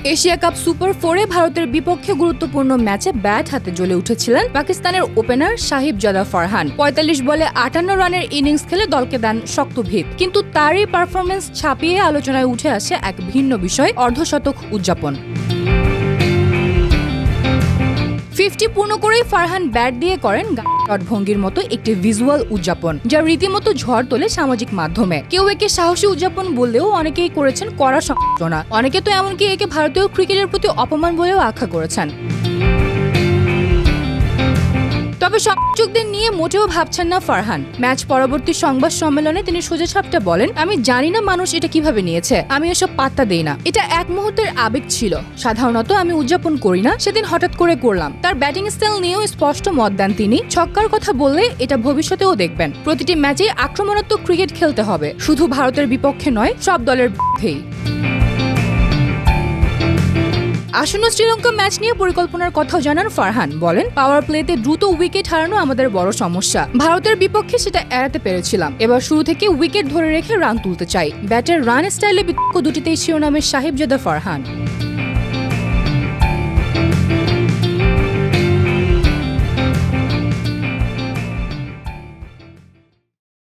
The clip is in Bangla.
এশিয়া কাপ সুপার 4-এ ভারতের বিপক্ষে গুরুত্বপূর্ণ ম্যাচে ব্যাট হাতে জ্বলে উঠেছিলেন পাকিস্তানের ওপেনার সাহিবজাদা ফারহান। ৪৫ বলে ৫৮ রানের ইনিংস খেলে দলকে দেন শক্ত ভিত। কিন্তু তারই পারফরম্যান্স ছাপিয়ে আলোচনায় উঠে আসে এক ভিন্ন বিষয়, অর্ধশতক উদযাপন। 50 পূর্ণ করেই ফারহান ব্যাট দিয়ে করেন শট ভঙ্গির মতো একটি ভিজুয়াল উদযাপন, যা রীতিমতো ঝড় তোলে সামাজিক মাধ্যমে। কেউ একে সাহসী উদযাপন বললেও অনেকেই করেছেন কড়া সমালোচনা। অনেকে তো এমনকি একে ভারতীয় ক্রিকেটের প্রতি অপমান বলেও আখ্যা করেছেন। তবে সমালোচকদের নিয়ে মোটেও ভাবছেন না ফারহান। ম্যাচ পরবর্তী সংবাদ সম্মেলনে তিনি সোজাসাপটা বলেন, আমি জানি না মানুষ এটা কিভাবে নিয়েছে, আমি এসব পাত্তা দেই না। এটা এক মুহূর্তের আবেগ ছিল। সাধারণত আমি উদযাপন করি না, সেদিন হঠাৎ করে করলাম। তার ব্যাটিং স্টাইল নিয়েও স্পষ্ট মত দেন তিনি। ছক্কার কথা বললে এটা ভবিষ্যতেও দেখবেন। প্রতিটি ম্যাচে আক্রমণাত্মক ক্রিকেট খেলতে হবে, শুধু ভারতের বিপক্ষে নয়, সব দলের বিরুদ্ধেই। আসন্ন শ্রীলঙ্কা ম্যাচ নিয়ে পরিকল্পনার কথাও জানান ফারহান। বলেন, পাওয়ার প্লেতে দ্রুত উইকেট হারানো আমাদের বড় সমস্যা। ভারতের বিপক্ষে সেটা এড়াতে পেরেছিলাম। এবার শুরু থেকে উইকেট ধরে রেখে রান তুলতে চাই। ব্যাটের রান স্টাইলে বিতর্ক দুটিতেই শিরোনামের সাহিবজাদা ফারহান।